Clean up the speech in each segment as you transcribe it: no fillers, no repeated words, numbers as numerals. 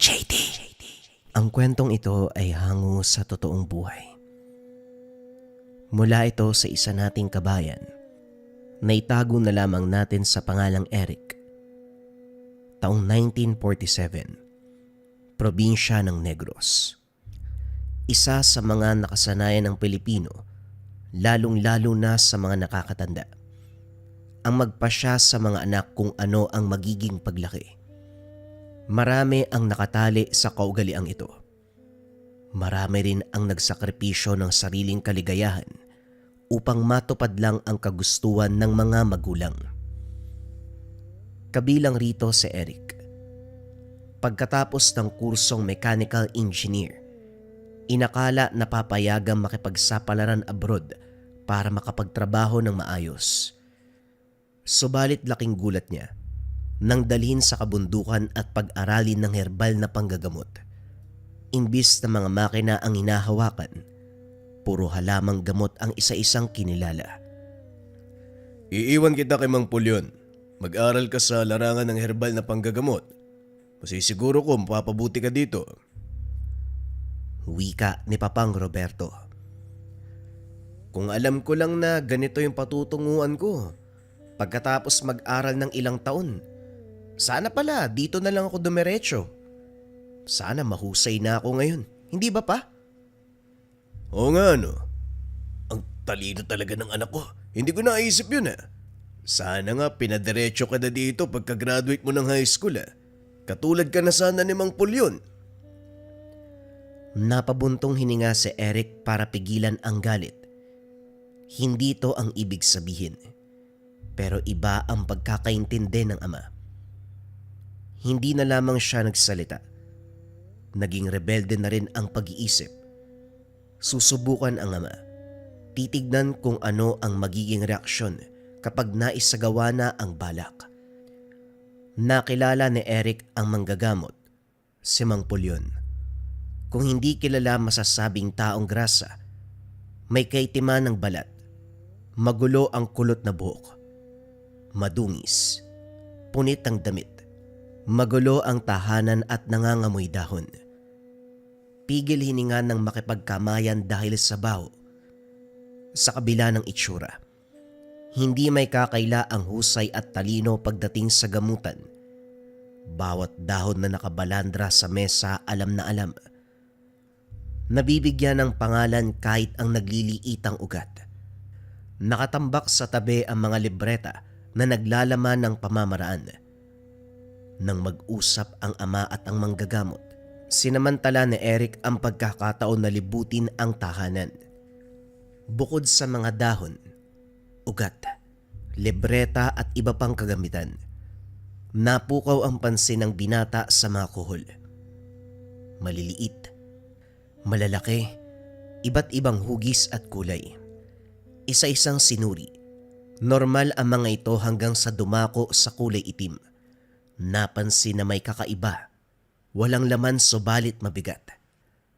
JD. Ang kwentong ito ay hango sa totoong buhay. Mula ito sa isa nating kabayan na itago na lamang natin sa pangalang Eric. Taong 1947, probinsya ng Negros. Isa sa mga nakasanayan ng Pilipino, lalong-lalo na sa mga nakakatanda, ang magpasya sa mga anak kung ano ang magiging paglaki. Marami ang nakatali sa kaugaliang ito. Marami rin ang nagsakripisyo ng sariling kaligayahan upang matupad lang ang kagustuhan ng mga magulang. Kabilang rito si Eric. Pagkatapos ng kursong mechanical engineer, inakala na papayagang makipagsapalaran abroad para makapagtrabaho ng maayos. Subalit laking gulat niya nang dalhin sa kabundukan at pag-aralin ng herbal na panggagamot. Imbis na mga makina ang hinahawakan, puro halamang gamot ang isa-isang kinilala. Iiwan kita kay Mang Pulyon. Mag-aral ka sa larangan ng herbal na panggagamot. Masisiguro ko mapapabuti ka dito. Wika ni Papang Roberto. Kung alam ko lang na ganito yung patutunguhan ko, pagkatapos mag-aral ng ilang taon, sana pala dito na lang ako dumiretso. Sana mahusay na ako ngayon, hindi ba pa? Oo nga no. Ang talino talaga ng anak ko. Hindi ko naisip yun Sana nga pinadiretso ka na dito pagka-graduate mo ng high school Katulad ka na sana ni Mang Pulyon. Napabuntong hininga si Eric para pigilan ang galit. Hindi to ang ibig sabihin. Pero iba ang pagkakaintindi ng ama. Hindi na lamang siya nagsalita. Naging rebelde na rin ang pag-iisip. Susubukan ang ama. Titignan kung ano ang magiging reaksyon kapag naisagawa na ang balak. Nakilala ni Eric ang manggagamot, si Mang Pulyon. Kung hindi kilala masasabing taong grasa, may kaitiman ng balat, magulo ang kulot na buhok, madungis, punit ang damit, magulo ang tahanan at nangangamoy dahon. Pigil hininga ng makipagkamayan dahil sa baho. Sa kabila ng itsura, hindi may kakaila ang husay at talino pagdating sa gamutan. Bawat dahon na nakabalandra sa mesa alam na alam. Nabibigyan ng pangalan kahit ang nagliliitang ugat. Nakatambak sa tabi ang mga libreta na naglalaman ng pamamaraan. Nang mag-usap ang ama at ang manggagamot, sinamantala ni Eric ang pagkakataon na libutin ang tahanan. Bukod sa mga dahon, ugat, libreta at iba pang kagamitan, napukaw ang pansin ng binata sa mga kuhol. Maliliit, malalaki, iba't ibang hugis at kulay. Isa-isang sinuri. Normal ang mga ito hanggang sa dumako sa kulay itim. Napansin na may kakaiba. Walang laman subalit mabigat.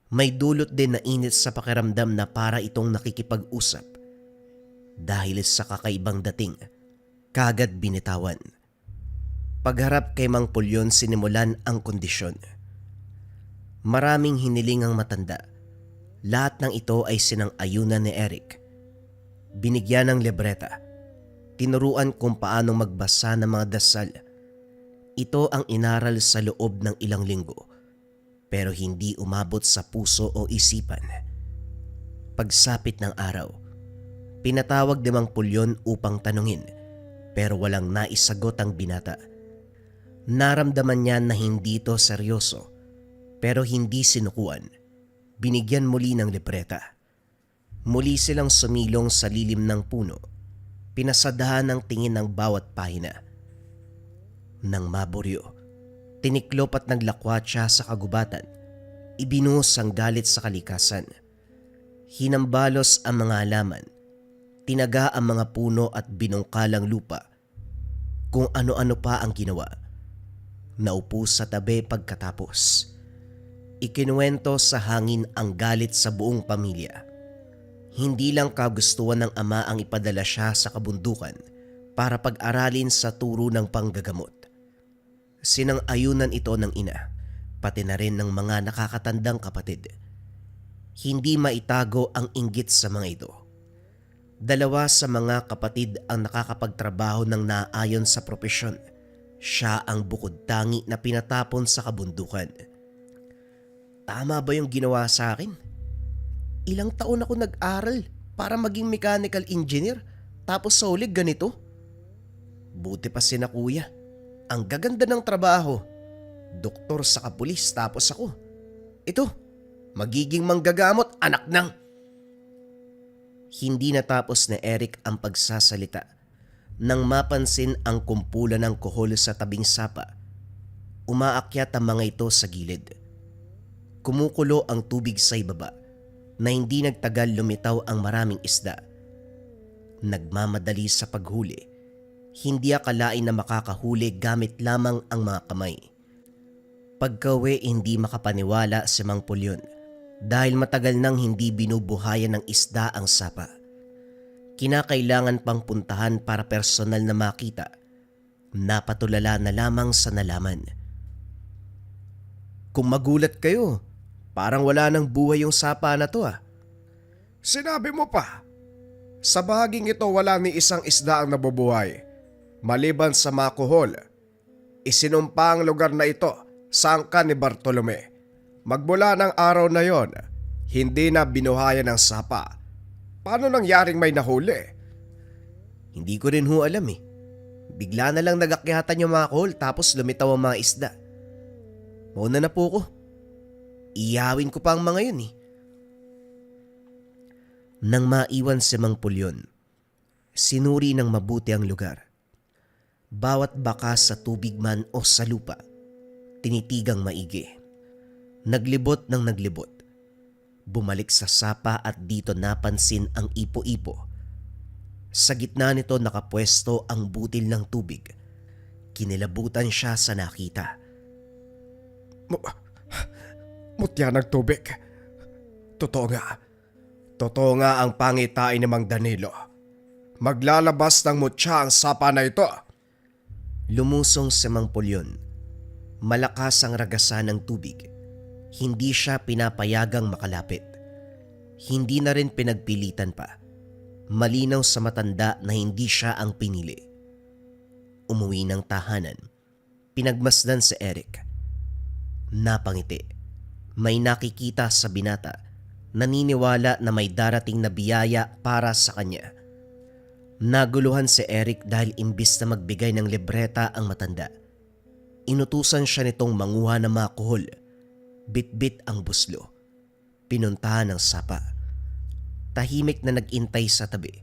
May dulot din na init sa pakiramdam na para itong nakikipag-usap. Dahil sa kakaibang dating, kagad binitawan. Pagharap kay Mang Pulyon sinimulan ang kondisyon. Maraming hiniling ang matanda. Lahat ng ito ay sinang-ayunan ni Eric. Binigyan ng libreta. Tinuruan kung paanong magbasa ng mga dasal. Ito ang inaral sa loob ng ilang linggo, pero hindi umabot sa puso o isipan. Pagsapit ng araw, pinatawag ni Mang Pulyon upang tanungin, pero walang naisagot ang binata. Naramdaman niya na hindi ito seryoso, pero hindi sinukuan. Binigyan muli ng libreta. Muli silang sumilong sa lilim ng puno. Pinasadahan ng tingin ng bawat pahina. Nang maburyo, tiniklop at naglakwat siya sa kagubatan. Ibinuhos ang galit sa kalikasan. Hinambalos ang mga halaman. Tinaga ang mga puno at binungkalang lupa. Kung ano-ano pa ang ginawa. Naupo sa tabi pagkatapos. Ikinuwento sa hangin ang galit sa buong pamilya. Hindi lang kagustuhan ng ama ang ipadala siya sa kabundukan para pag-aralin sa turo ng panggagamot. Sinang-ayunan ito ng ina, pati na rin ng mga nakakatandang kapatid. Hindi maitago ang inggit sa mga ito. Dalawa sa mga kapatid ang nakakapagtrabaho ng naayon sa propesyon. Siya ang bukod tangi na pinatapon sa kabundukan. Tama ba yung ginawa sa akin? Ilang taon ako nag-aral para maging mechanical engineer tapos sa huli ganito? Buti pa sina kuya. Ang gaganda ng trabaho. Doktor sa kapulis tapos ako. Ito, magiging manggagamot anak ng... Hindi natapos na Eric ang pagsasalita nang mapansin ang kumpulan ng kohol sa tabing sapa. Umaakyat ang mga ito sa gilid. Kumukulo ang tubig sa ibaba na hindi nagtagal lumitaw ang maraming isda. Nagmamadali sa paghuli. Hindi akalain na makakahuli gamit lamang ang mga kamay. Pagkawi hindi makapaniwala si Mang Pulyon dahil matagal nang hindi binubuhayan ng isda ang sapa. Kinakailangan pang puntahan para personal na makita. Napatulala na lamang sa nalaman. Kung magulat kayo, parang wala nang buhay yung sapa na to ah. Sinabi mo pa. Sa bahaging ito wala ni isang isda ang nabubuhay. Maliban sa makuhol. Isinumpa ang lugar na ito sa angkan ni Bartolome. Magmula ng araw na yon, hindi na binuhayan ng sapa. Paano nangyaring may nahuli? Hindi ko rin ho alam eh. Bigla na lang nagakyatan yung mga kohol tapos lumitaw ang mga isda. Mauna na po ko. Iyawin ko pa ang mga yun eh. Nang maiwan si Mang Pulyon, sinuri ng mabuti ang lugar. Bawat bakas sa tubig man o sa lupa, tinitigang maigi. Naglibot ng naglibot. Bumalik sa sapa at dito napansin ang ipo-ipo. Sa gitna nito nakapwesto ang butil ng tubig. Kinilabutan siya sa nakita. Mutya ng tubig. Totoo nga. Totoo nga ang pangitain ni Mang Danilo. Maglalabas ng mutya ang sapa na ito. Lumusong si Mang Pulyon. Malakas ang ragasan ng tubig. Hindi siya pinapayagang makalapit. Hindi na rin pinagpilitan pa. Malinaw sa matanda na hindi siya ang pinili. Umuwi ng tahanan. Pinagmasdan si Eric. Napangiti. May nakikita sa binata. Naniniwala na may darating na biyaya para sa kanya. Naguluhan si Eric dahil imbis na magbigay ng libreta ang matanda. Inutusan siya nitong manguha ng mga kuhol. Bit-bit ang buslo. Pinuntahan ng sapa. Tahimik na nag-intay sa tabi.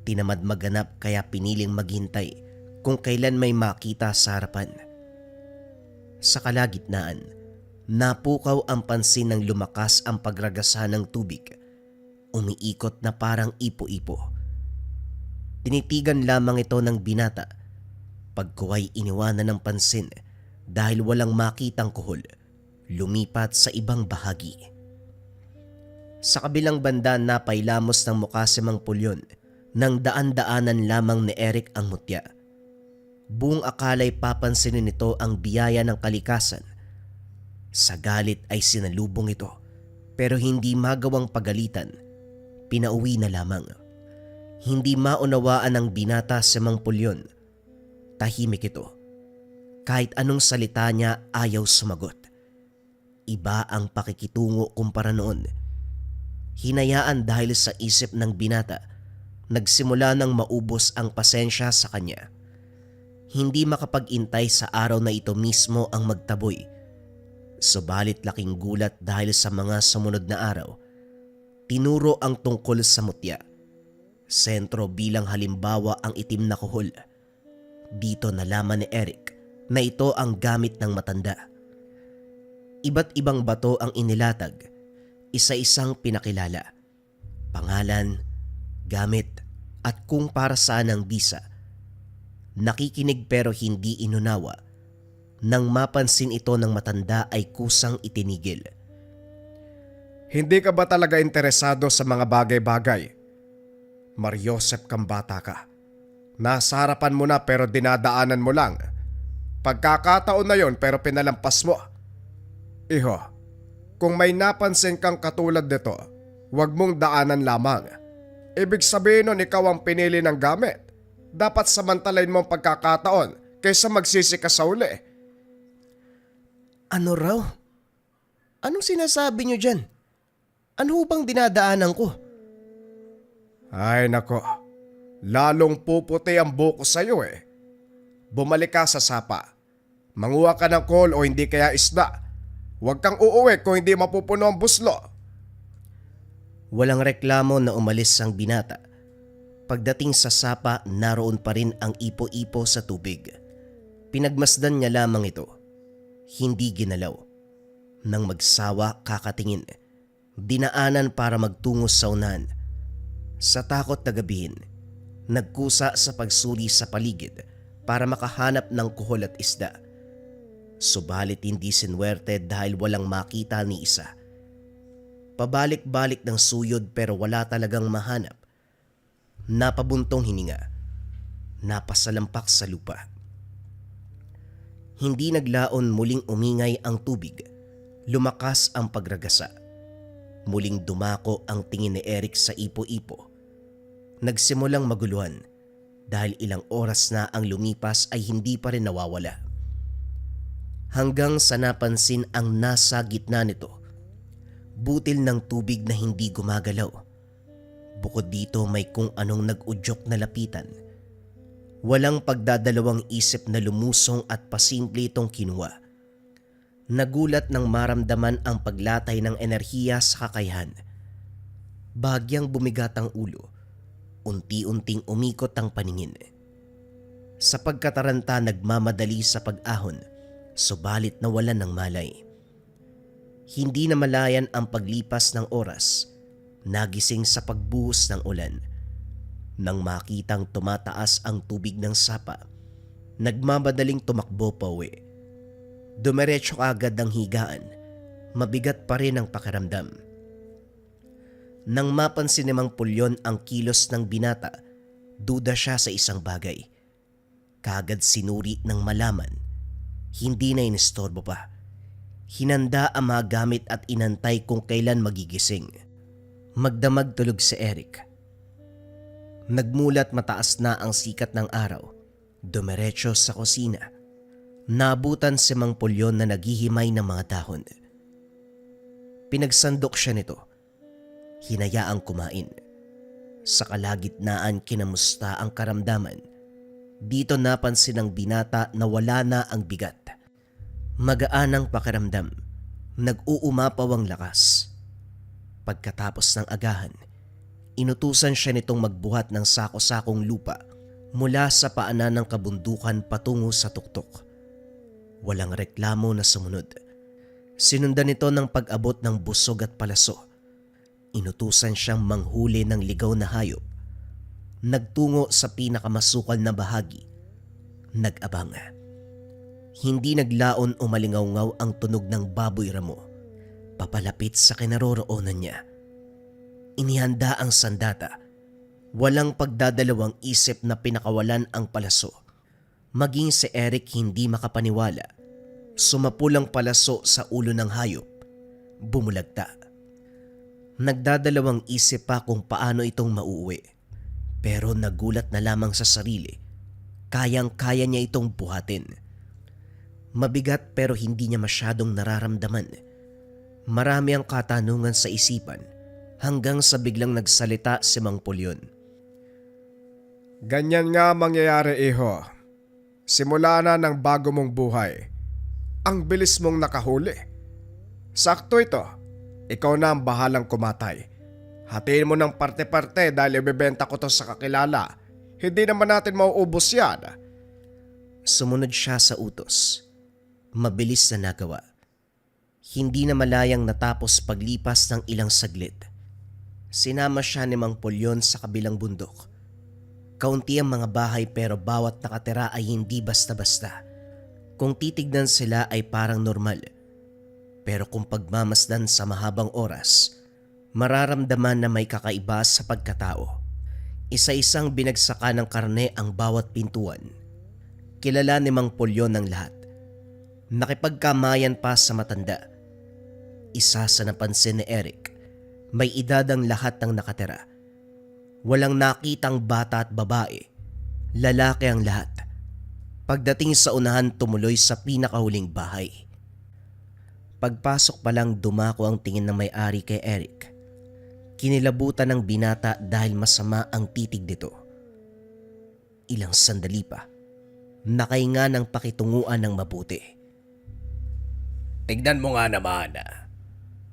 Tinamad maganap kaya piniling maghintay kung kailan may makita sa harapan. Sa kalagitnaan, napukaw ang pansin ng lumakas ang pagragasa ng tubig. Umiikot na parang ipo-ipo. Tinitigan lamang ito ng binata. Pagkuway iniwanan ng pansin dahil walang makitang kuhol. Lumipat sa ibang bahagi. Sa kabilang banda napailamos ng mukha si Mang Pulyon nang daan-daanan lamang ni Eric ang mutya. Buong akala'y papansinin nito ang biyaya ng kalikasan. Sa galit ay sinalubong ito pero hindi magawang pagalitan. Pinauwi na lamang. Hindi maunawaan ng binata si Mang Pulyon. Tahimik ito. Kahit anong salita niya ayaw sumagot. Iba ang pakikitungo kumpara noon. Hinayaan dahil sa isip ng binata, nagsimula nang maubos ang pasensya sa kanya. Hindi makapag-intay sa araw na ito mismo ang magtaboy. Subalit laking gulat dahil sa mga sumunod na araw. Tinuro ang tungkol sa mutya. Sentro bilang halimbawa ang itim na kuhol. Dito nalaman ni Eric na ito ang gamit ng matanda. Iba't ibang bato ang inilatag, isa-isang pinakilala. Pangalan, gamit, at kung para saan ang bisa. Nakikinig pero hindi inunawa. Nang mapansin ito ng matanda ay kusang itinigil. Hindi ka ba talaga interesado sa mga bagay-bagay? Mariosep kang bata ka. Nasa harapan mo na pero dinadaanan mo lang. Pagkakataon na yon pero pinalampas mo. Iho, kung may napansin kang katulad nito, huwag mong daanan lamang. Ibig sabihin nun ikaw ang pinili ng gamit. Dapat samantalain mo ang pagkakataon kaysa magsisi ka sa uli. Ano raw? Anong sinasabi niyo dyan? Ano bang dinadaanan ko? Ay nako, lalong puputi ang buko sa'yo eh. Bumalik ka sa sapa. Manguha ka ng call o hindi kaya isda. Huwag kang uuwi kung hindi mapupuno ang buslo. Walang reklamo na umalis ang binata. Pagdating sa sapa, naroon pa rin ang ipo-ipo sa tubig. Pinagmasdan niya lamang ito. Hindi ginalaw. Nang magsawa, kakatingin. Dinaanan para magtungo sa unahan. Sa takot na gabihin, nagkusa sa pagsuri sa paligid para makahanap ng kuhol at isda. Subalit hindi sinwerte dahil walang makita ni isa. Pabalik-balik ng suyod pero wala talagang mahanap. Napabuntong hininga. Napasalampak sa lupa. Hindi naglaon, muling umingay ang tubig. Lumakas ang pagragasa. Muling dumako ang tingin ni Eric sa ipo-ipo. Nagsimulang maguluhan dahil ilang oras na ang lumipas ay hindi pa rin nawawala. Hanggang sa napansin ang nasa gitna nito. Butil ng tubig na hindi gumagalaw. Bukod dito may kung anong nag-udyok na lapitan. Walang pagdadalawang isip na lumusong at pasimple itong kinuha. Nagulat nang maramdaman ang paglatay ng enerhiya sa kakayahan. Bahagyang bumigat ang ulo. Unti-unting umikot ang paningin. Sa pagkataranta nagmamadali sa pag-ahon, subalit nawalan ng malay. Hindi na malayan ang paglipas ng oras. Nagising sa pagbuhos ng ulan. Nang makitang tumataas ang tubig ng sapa, nagmamadaling tumakbo pa uwi. Dumiretso agad ang higaan. Mabigat pa rin ang pakiramdam. Nang mapansin ni Mang Pulyon ang kilos ng binata, duda siya sa isang bagay. Kaagad sinuri ng malaman. Hindi na inistorbo pa. Hinanda ang mga gamit at inantay kung kailan magigising. Magdamag tulog si Eric. Nagmulat mataas na ang sikat ng araw. Dumiretso sa kusina. Naabutan si Mang Pulyon na naghihimay ng mga dahon. Pinagsandok siya nito. Hinayaang kumain. Sa kalagitnaan kinamusta ang karamdaman. Dito napansin ng binata na wala na ang bigat. Magaan ang pakiramdam. Nag-uumapaw ang lakas. Pagkatapos ng agahan, inutusan siya nitong magbuhat ng sako-sakong lupa mula sa paanan ng kabundukan patungo sa tuktok. Walang reklamo na sumunod. Sinundan nito ng pag-abot ng busog at palaso. Inutusan siyang manghuli ng ligaw na hayop. Nagtungo sa pinakamasukal na bahagi. Nag-abang. Hindi naglaon o malingaw-ngaw ang tunog ng baboy ramo. Papalapit sa kinaroroonan niya. Inihanda ang sandata. Walang pagdadalawang isip na pinakawalan ang palaso. Maging si Eric hindi makapaniwala. Sumapulang palaso sa ulo ng hayop. Bumulagta. Nagdadalawang isip pa kung paano itong mauuwi. Pero nagulat na lamang sa sarili. Kayang-kaya niya itong buhatin. Mabigat pero hindi niya masyadong nararamdaman. Marami ang katanungan sa isipan hanggang sa biglang nagsalita si Mang Pulyon. Ganyan nga mangyayari, iho. Simula na ng bago mong buhay. Ang bilis mong nakahuli. Sakto ito. Ikaw na ang bahalang kumatay. Hatiin mo ng parte-parte dahil ibebenta ko to sa kakilala. Hindi naman natin mauubos yan. Sumunod siya sa utos. Mabilis na nagawa. Hindi na malayang natapos paglipas ng ilang saglit. Sinama siya ni Mang Pulyon sa kabilang bundok. Kaunti ang mga bahay pero bawat nakatira ay hindi basta-basta. Kung titignan sila ay parang normal. Pero kung pagmamasdan sa mahabang oras, mararamdaman na may kakaiba sa pagkatao. Isa-isang binagsakan ng karne ang bawat pintuan. Kilala ni Mang Pulyon ang lahat. Nakipagkamayan pa sa matanda. Isa sa napansin ni Eric, may edad ang lahat ng nakatira. Walang nakitang bata at babae. Lalaki ang lahat. Pagdating sa unahan, tumuloy sa pinakahuling bahay. Pagpasok pa lang, dumako ang tingin ng may-ari kay Eric. Kinilabutan ng binata dahil masama ang titig nito. Ilang sandali pa, nakahinga ng pakitunguan ng mabuti. Tignan mo nga naman.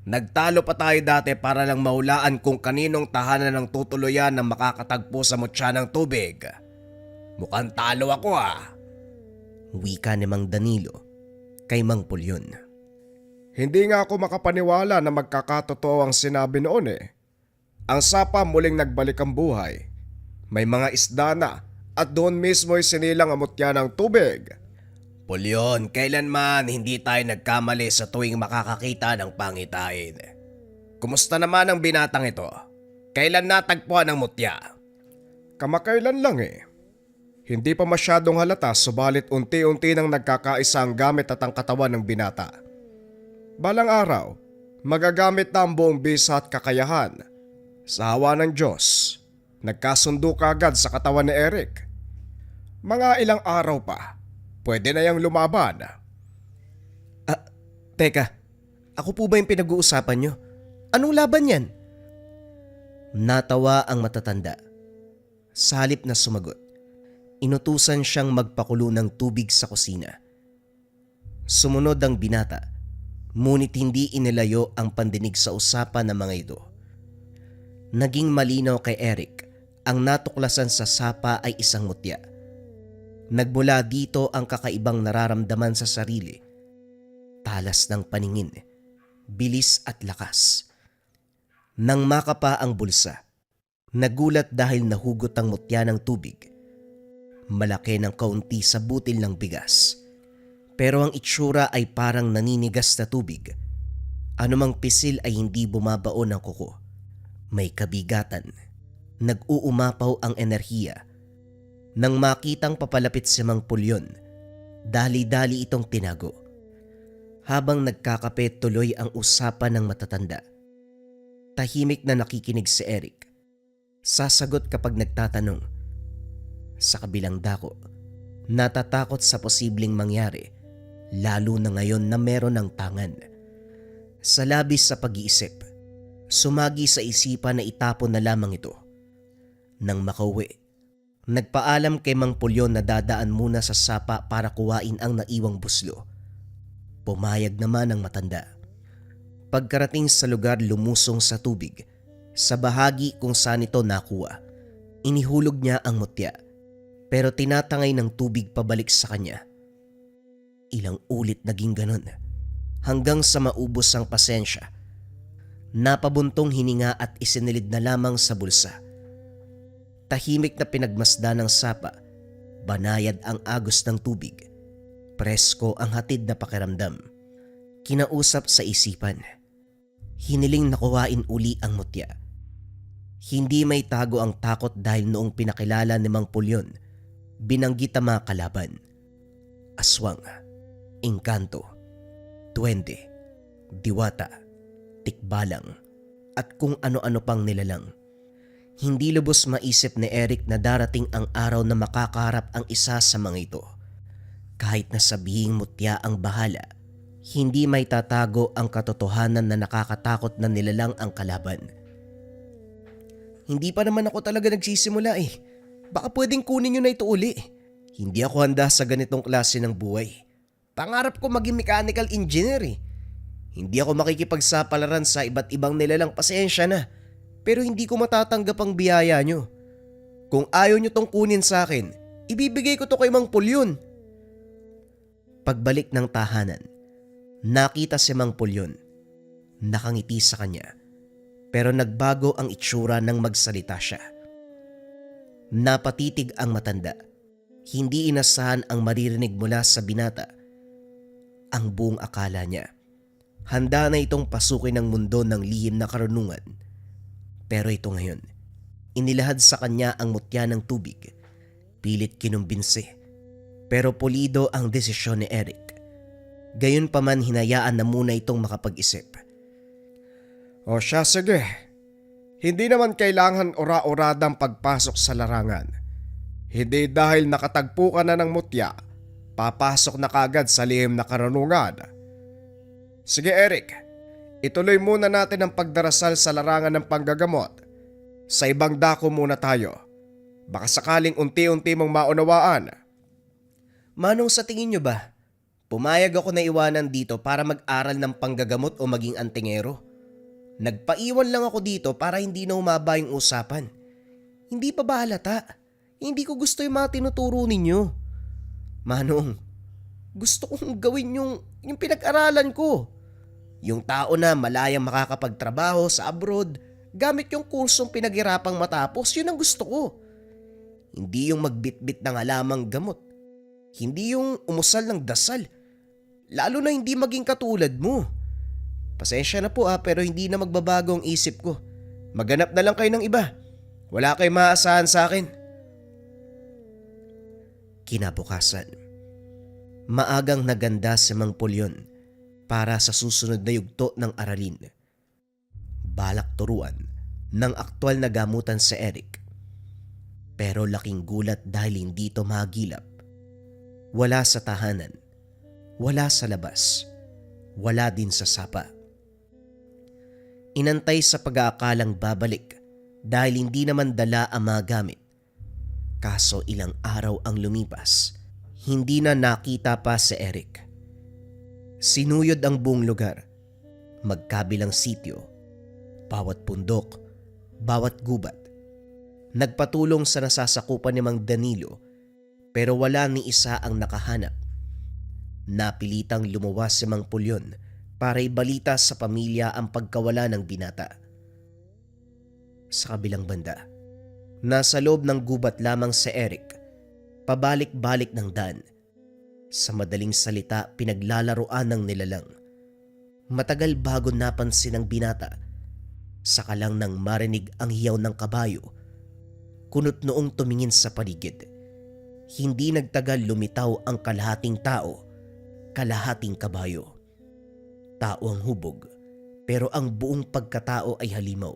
Nagtalo pa tayo dati para lang mahulaan kung kaninong tahanan ng tutuluyan na makakatagpo sa mutya ng tubig. Mukhang talo ako Wika ni Mang Danilo kay Mang Pulyon. Hindi nga ako makapaniwala na magkakatotoo ang sinabi noon eh. Ang sapa muling nagbalik ang buhay. May mga isda na at doon mismo'y sinilang ang mutya ng tubig. Pulyon, kailanman hindi tayo nagkamali sa tuwing makakakita ng pangitain. Kumusta naman ang binatang ito? Kailan natagpuan ang mutya? Kamakailan lang eh. Hindi pa masyadong halata subalit unti-unti nang nagkakaisa ang gamit at ang katawan ng binata. Balang araw, magagamit na ang buong bisa at kakayahan. Sa hawa ng Diyos, nagkasundo kaagad sa katawan ni Eric. Mga ilang araw pa, pwede na yang lumaban. Teka, ako po ba yung pinag-uusapan nyo? Anong laban yan? Natawa ang matatanda. Sa halip na sumagot, inutusan siyang magpakulo ng tubig sa kusina. Sumunod ang binata, ngunit hindi inilayo ang pandinig sa usapan ng mga ito. Naging malinaw kay Eric, ang natuklasan sa sapa ay isang mutya. Nagmula dito ang kakaibang nararamdaman sa sarili. Talas ng paningin, bilis at lakas. Nang makapa ang bulsa, nagulat dahil nahugot ang mutya ng tubig. Malaki ng kaunti sa butil ng bigas. Pero ang itsura ay parang naninigas na tubig. Anumang pisil ay hindi bumabaon ng kuko. May kabigatan. Nag-uumapaw ang enerhiya. Nang makitang papalapit si Mang Pulyon, dali-dali itong tinago. Habang nagkakape, tuloy ang usapan ng matatanda. Tahimik na nakikinig si Eric. Sasagot kapag nagtatanong. Sa kabilang dako, natatakot sa posibleng mangyari, lalo na ngayon na meron ng tangan. Sa labis sa pag-iisip, sumagi sa isipan na itapon na lamang ito. Nang makauwi, nagpaalam kay Mang Pulyon na dadaan muna sa sapa para kuwain ang naiwang buslo. Pumayag naman ang matanda. Pagkarating sa lugar, lumusong sa tubig. Sa bahagi kung saan ito nakuha, inihulog niya ang mutya, pero tinatangay ng tubig pabalik sa kanya. Ilang ulit naging ganon, hanggang sa maubos ang pasensya. Napabuntong hininga at isinilid na lamang sa bulsa. Tahimik na pinagmasdan ng sapa, banayad ang agos ng tubig. Presko ang hatid na pakiramdam. Kinausap sa isipan. Hiniling nakuhain uli ang mutya. Hindi may tago ang takot dahil noong pinakilala ni Mang Pulyon, binanggit ang mga kalaban. Aswang, engkanto, duwende, diwata, tikbalang, at kung ano-ano pang nilalang. Hindi lubos maisip ni Eric na darating ang araw na makakaharap ang isa sa mga ito. Kahit na sabihing mutya ang bahala, hindi may tatago ang katotohanan na nakakatakot na nilalang ang kalaban. Hindi pa naman ako talaga nagsisimula eh. Baka pwedeng kunin nyo na ito uli. Hindi ako handa sa ganitong klase ng buhay. Pangarap ko maging mechanical engineer eh. Hindi ako makikipagsapalaran sa iba't ibang nilalang, pasensya na. Pero hindi ko matatanggap ang biyaya nyo. Kung ayaw nyo tong kunin sa akin, ibibigay ko to kay Mang Pulyon. Pagbalik ng tahanan, nakita si Mang Pulyon. Nakangiti sa kanya, pero nagbago ang itsura nang magsalita siya. Napatitig ang matanda. Hindi inasahan ang maririnig mula sa binata. Ang buong akala niya, handa na itong pasukin ng mundo ng lihim na karunungan. Pero ito ngayon, inilahad sa kanya ang mutya ng tubig. Pilit kinumbinsi. Pero pulido ang desisyon ni Eric. Gayunpaman hinayaan na muna itong makapag-isip. O siya, sige. Hindi naman kailangan ora-oradang pagpasok sa larangan. Hindi dahil nakatagpo ka na ng mutya, papasok na kagad sa lihim na karunungan. Sige Eric, ituloy muna natin ang pagdarasal sa larangan ng panggagamot. Sa ibang dako muna tayo. Baka sakaling unti-unti mong maunawaan. Manong, sa tingin nyo ba, pumayag ako na iwanan dito para mag-aral ng panggagamot o maging antingero? Nagpaiwan lang ako dito para hindi na umaba yung usapan. Hindi pa ba halata? Hindi ko gusto yung mga tinuturo ninyo. Manong, gusto kong gawin yung pinag-aralan ko. Yung tao na malayang makakapagtrabaho sa abroad gamit yung kursong pinaghirapang matapos, yun ang gusto ko. Hindi yung magbitbit ng halamang gamot. Hindi yung umusal ng dasal. Lalo na hindi maging katulad mo. Pasensya na po pero hindi na magbabago ang isip ko. Maghanap na lang kayo ng iba. Wala kayong maaasahan sa akin. Kinabukasan, maagang naganda si Mang Pulyon para sa susunod na yugto ng aralin. Balak turuan ng aktwal na gamutan si Eric. Pero laking gulat dahil hindi ito magilap. Wala sa tahanan, wala sa labas, wala din sa sapa. Inantay sa pag-aakalang babalik dahil hindi naman dala ang mga gamit. Kaso ilang araw ang lumipas, hindi na nakita pa si Eric. Sinuyod ang buong lugar, magkabilang sityo, bawat pundok, bawat gubat. Nagpatulong sa nasasakupan ni Mang Danilo pero wala ni isa ang nakahanap. Napilitang lumuwas si Mang Pulyon para ibalita sa pamilya ang pagkawala ng binata. Sa kabilang banda, nasa loob ng gubat lamang si Eric, pabalik-balik ng daan. Sa madaling salita, pinaglalaroan ng nilalang. Matagal bago napansin ng binata, saka lang nang marinig ang hiyaw ng kabayo. Kunot noong tumingin sa paligid. Hindi nagtagal lumitaw ang kalahating tao, kalahating kabayo. Tao ang hubog, pero ang buong pagkatao ay halimaw.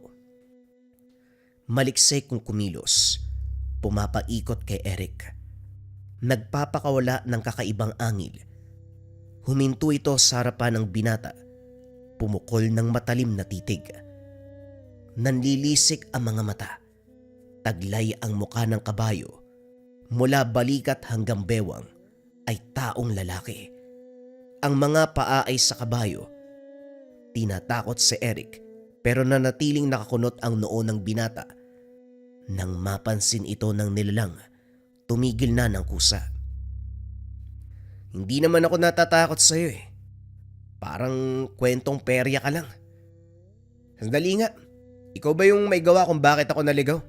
Maliksik kung kumilos, pumapaikot kay Eric. Nagpapakawala ng kakaibang angil. Huminto ito sa harapan ng binata, pumukol ng matalim na titig. Nanlilisik ang mga mata. Taglay ang muka ng kabayo. Mula balikat hanggang bewang ay taong lalaki. Ang mga paa ay sa kabayo. Tinatakot si Eric pero nanatiling nakakunot ang noo ng binata. Nang mapansin ito ng nilalang, tumigil na ng kusa. Hindi naman ako natatakot sa'yo eh. Parang kwentong perya ka lang. Sandali nga, ikaw ba yung may gawa kung bakit ako naligaw?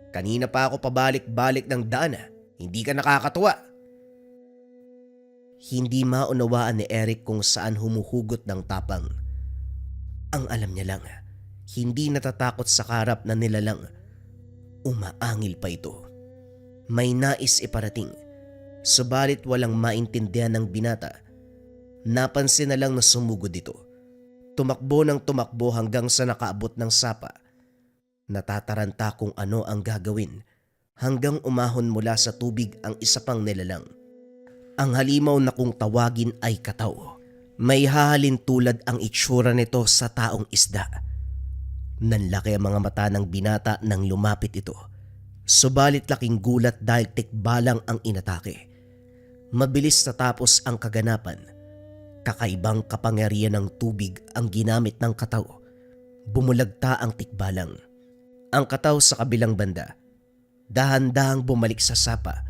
Kanina pa ako pabalik-balik ng daan hindi ka nakakatuwa. Hindi maunawaan ni Eric kung saan humuhugot ng tapang. Ang alam niya lang, hindi natatakot sa karap na nilalang. Umaangil pa ito. May nais iparating, subalit walang maintindihan ng binata. Napansin na lang na sumugod ito. Tumakbo ng tumakbo hanggang sa nakaabot ng sapa. Natataranta kung ano ang gagawin hanggang umahon mula sa tubig ang isa pang nilalang. Ang halimaw na kung tawagin ay kataw. May hahalin tulad ang itsura nito sa taong isda. Nanlaki ang mga mata ng binata nang lumapit ito. Subalit laking gulat dahil tikbalang ang inatake. Mabilis natapos ang kaganapan. Kakaibang kapangyarihan ng tubig ang ginamit ng kataw. Bumulagta ang tikbalang. Ang kataw sa kabilang banda, dahan-dahang bumalik sa sapa,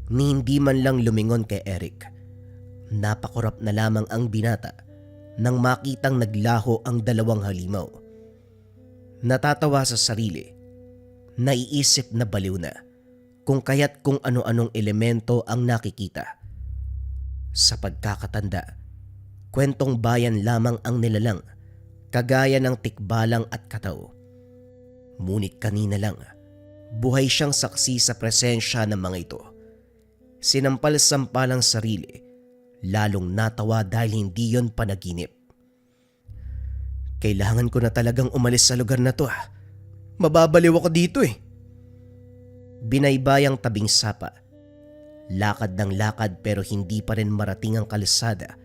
ni hindi man lang lumingon kay Eric. Napakurap na lamang ang binata nang makitang naglaho ang dalawang halimaw. Natatawa sa sarili, naiisip na baliw na kung kaya't kung ano-anong elemento ang nakikita. Sa pagkakatanda, kwentong bayan lamang ang nilalang, kagaya ng tikbalang at kataw. Ngunit kanina lang, buhay siyang saksi sa presensya ng mga ito. Sinampal-sampalang sarili, lalong natawa dahil hindi yon panaginip. Kailangan ko na talagang umalis sa lugar na to. Mababaliw ako dito eh. Binaybayang tabing sapa. Lakad ng lakad pero hindi pa rin marating ang kalsada.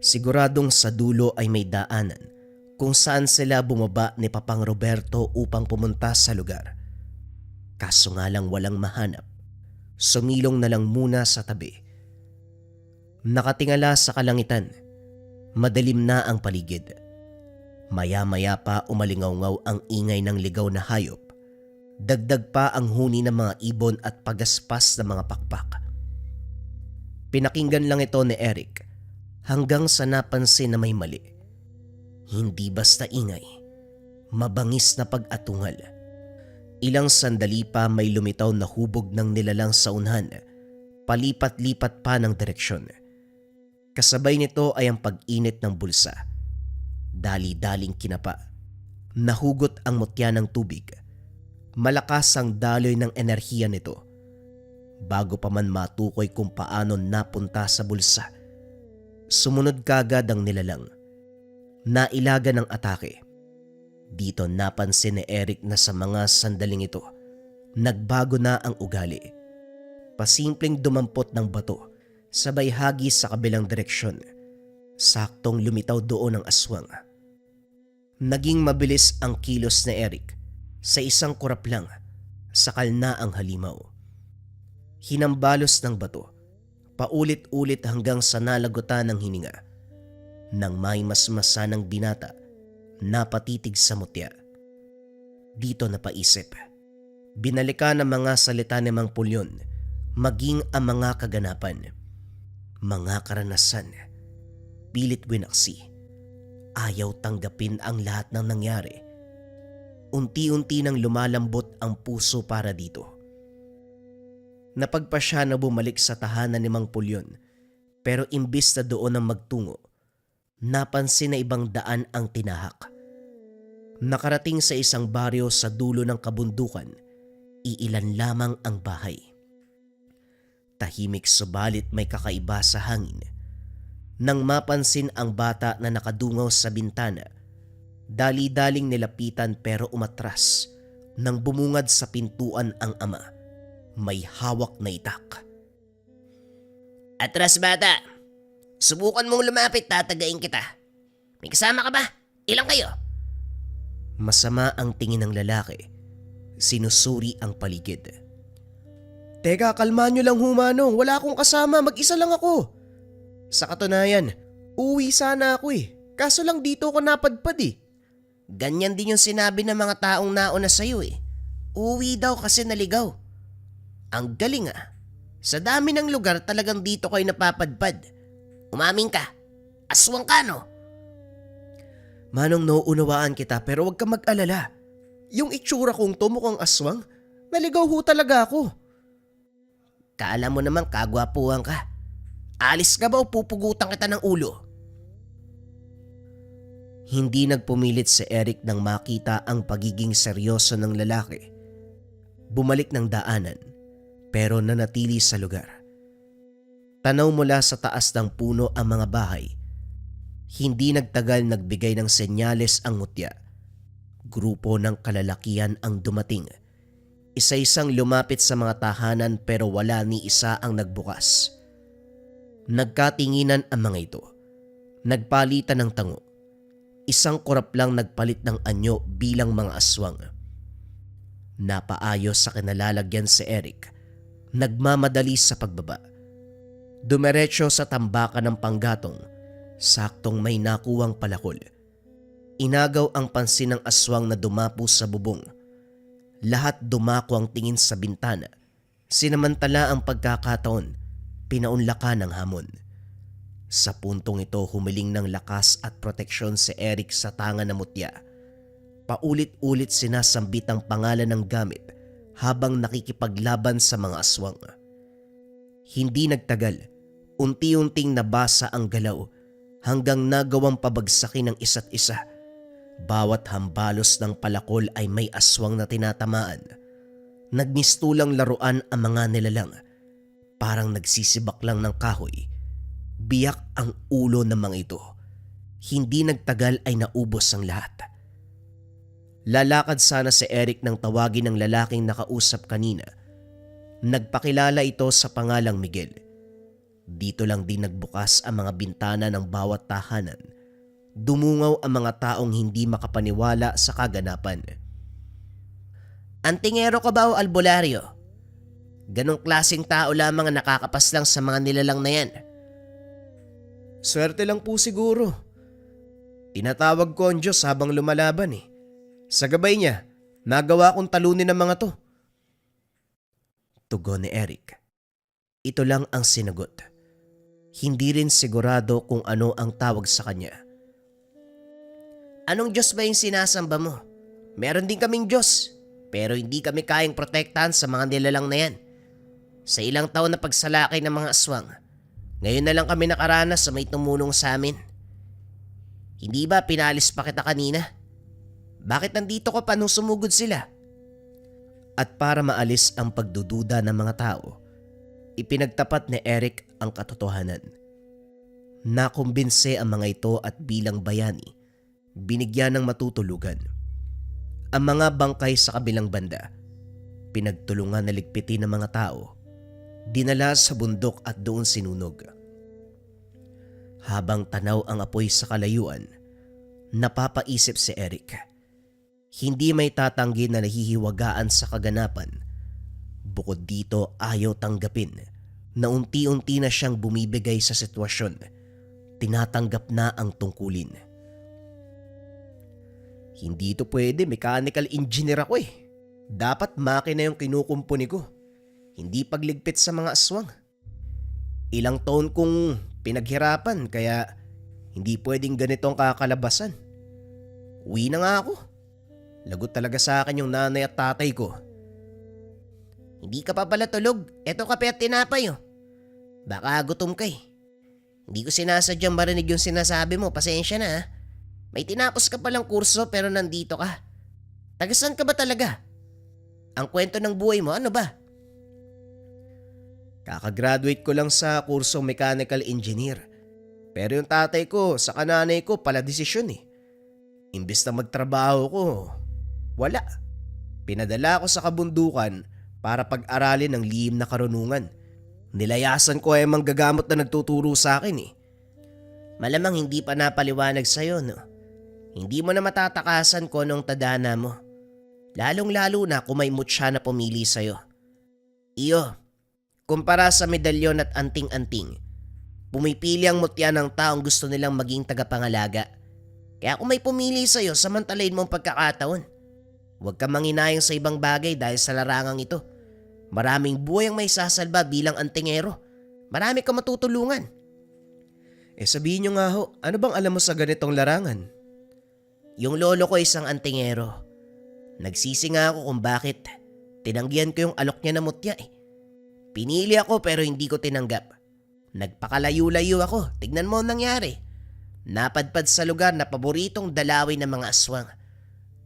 Siguradong sa dulo ay may daanan kung saan sila bumaba ni Papang Roberto upang pumunta sa lugar. Kaso nga lang walang mahanap. Sumilong na lang muna sa tabi. Nakatingala sa kalangitan. Madilim na ang paligid. Maya-maya pa umalingaw-ngaw ang ingay ng ligaw na hayop. Dagdag pa ang huni ng mga ibon at pagaspas ng mga pakpak. Pinakinggan lang ito ni Eric hanggang sa napansin na may mali. Hindi basta ingay, mabangis na pag-atungal. Ilang sandali pa may lumitaw na hubog ng nilalang sa unhan, palipat-lipat pa ng direksyon. Kasabay nito ay ang pag-init ng bulsa. Dali-daling kinapa. Nahugot ang mutya ng tubig. Malakas ang daloy ng enerhiya nito. Bago pa man matukoy kung paano napunta sa bulsa, sumunod kagad ang nilalang. Nailaga ng atake. Dito napansin ni Eric na sa mga sandaling ito, nagbago na ang ugali. Pasimpleng dumampot ng bato, sabay hagis sa kabilang direksyon. Saktong lumitaw doon ang aswang. Naging mabilis ang kilos ni Eric. Sa isang kurap lang, sakal na ang halimaw. Hinambalos ng bato, paulit-ulit hanggang sa nalagutan ng hininga. Nang may masmasa ng binata, napatitig sa mutya. Dito napaisip. Binalikan ang mga salita ni Mang Pulyon, maging ang mga kaganapan. Mga karanasan. Pilit winaksi. Ayaw tanggapin ang lahat ng nangyari. Unti-unti nang lumalambot ang puso para dito. Napagpasya na bumalik sa tahanan ni Mang Pulyon, pero imbis na doon ang magtungo, napansin na ibang daan ang tinahak. Nakarating sa isang baryo sa dulo ng kabundukan, iilan lamang ang bahay. Tahimik subalit may kakaiba sa hangin. Nang mapansin ang bata na nakadungaw sa bintana, dali-daling nilapitan pero umatras. Nang bumungad sa pintuan ang ama, may hawak na itak. Atras bata, subukan mong lumapit, tatagain kita. May kasama ka ba? Ilang kayo? Masama ang tingin ng lalaki. Sinusuri ang paligid. Teka, kalma nyo lang humanong. Wala akong kasama, mag-isa lang ako. Sa katunayan, uwi sana ako eh. Kaso lang dito ako napadpad eh. Ganyan din yung sinabi ng mga taong nauna sa'yo eh. Uwi daw kasi naligaw. Ang galing ah. Sa dami ng lugar talagang dito kayo napapadpad. Umamin ka. Aswang ka no? Manong, nauunawaan kita pero huwag ka mag-alala. Yung itsura kong to mukhang aswang, naligaw ho talaga ako. Kaala mo naman kagwapuhan ka. Alis ka ba o pupugutan kita ng ulo? Hindi nagpumilit si Eric nang makita ang pagiging seryoso ng lalaki. Bumalik ng daanan pero nanatili sa lugar. Tanaw mula sa taas ng puno ang mga bahay. Hindi nagtagal nagbigay ng senyales ang mutya. Grupo ng kalalakihan ang dumating. Isa-isang lumapit sa mga tahanan pero wala ni isa ang nagbukas. Nagkatinginan ang mga ito. Nagpalitan ng tango. Isang kurap lang nagpalit ng anyo bilang mga aswang. Napaayos sa kinalalagyan si Eric. Nagmamadali sa pagbaba. Dumiretso sa tambakan ng panggatong. Saktong may nakuwang palakol. Inagaw ang pansin ng aswang na dumapo sa bubong. Lahat dumako ang tingin sa bintana. Sinamantala ang pagkakataon. Pinaunlakan ng hamon. Sa puntong ito humiling ng lakas at proteksyon si Eric sa tanga na mutya. Paulit-ulit sinasambit ang pangalan ng gamit habang nakikipaglaban sa mga aswang. Hindi nagtagal, unti-unting nabasa ang galaw hanggang nagawang pabagsakin ng isa't isa. Bawat hambalos ng palakol ay may aswang na tinatamaan. Nagmistulang laruan ang mga nilalang. Parang nagsisibak lang ng kahoy. Biyak ang ulo ng mga ito. Hindi nagtagal ay naubos ang lahat. Lalakad sana si Eric nang tawagin ng lalaking nakausap kanina. Nagpakilala ito sa pangalang Miguel. Dito lang din nagbukas ang mga bintana ng bawat tahanan. Dumungaw ang mga taong hindi makapaniwala sa kaganapan. Antingero ka ba o albularyo? Ganong klaseng tao lamang ang nakakapas lang sa mga nilalang na yan. Swerte lang po siguro. Tinatawag ko ang Diyos habang lumalaban eh. Sa gabay niya, nagawa kong talunin ng mga to. Tugon ni Eric. Ito lang ang sinagot. Hindi rin sigurado kung ano ang tawag sa kanya. Anong Diyos ba yung sinasamba mo? Meron din kaming Diyos, pero hindi kami kayang protektahan sa mga nilalang na yan. Sa ilang taon na pagsalakay ng mga aswang, ngayon na lang kami nakaranas sa may tumulong sa amin. Hindi ba pinalis pa kita kanina? Bakit nandito ka pa nung sumugod sila? At para maalis ang pagdududa ng mga tao, ipinagtapat ni Eric ang katotohanan. Nakumbinse ang mga ito at bilang bayani, binigyan ng matutulugan. Ang mga bangkay sa kabilang banda, pinagtulungan na ligpitin ng mga tao, dinala sa bundok at doon sinunog. Habang tanaw ang apoy sa kalayuan, napapaisip si Eric. Hindi may tatanggi na nahihiwagaan sa kaganapan. Bukod dito, ayaw tanggapin na unti-unti na siyang bumibigay sa sitwasyon. Tinatanggap na ang tungkulin. Hindi ito pwede, mechanical engineer ako eh. Dapat makina yung kinukumpuni ko. Hindi pagligpit sa mga aswang. Ilang taon kong pinaghirapan kaya hindi pwedeng ganitong kakalabasan. Uwi na nga ako. Lagot talaga sa akin yung nanay at tatay ko. Hindi ka pa pala tulog. Eto kape at tinapay oh. Baka gutom ka eh. Hindi ko sinasadyang marinig yung sinasabi mo. Pasensya na ah. May tinapos ka palang kurso pero nandito ka. Tagasan ka ba talaga? Ang kwento ng buhay mo ano ba? Kakagraduate ko lang sa kursong mechanical engineer. Pero yung tatay ko sa kananay ko pala desisyon eh. Imbis na magtrabaho ko, wala. Pinadala ko sa kabundukan para pag-aralin ng lihim na karunungan. Nilayasan ko ay manggagamot na nagtuturo sa akin eh. Malamang hindi pa napaliwanag sa'yo no? Hindi mo na matatakasan ko nung tadhana mo. Lalong-lalo na kung may mutya na pumili sa'yo. Iyo, kumpara sa medalyon at anting-anting, pumipili ang mutya ng taong gusto nilang maging tagapangalaga. Kaya kung may pumili sa'yo, samantalain mo ang pagkakataon. Huwag ka manginayang sa ibang bagay dahil sa larangang ito. Maraming buhay ang may sasalba bilang antingero. Marami kang matutulungan. Sabihin nyo nga ho, ano bang alam mo sa ganitong larangan? Yung lolo ko isang antingero. Nagsisi nga ako kung bakit tinanggihan ko yung alok niya na mutya eh. Pinili ako pero hindi ko tinanggap. Nagpakalayo-layo ako, tignan mo ang nangyari. Napadpad sa lugar na paboritong dalawin ng mga aswang.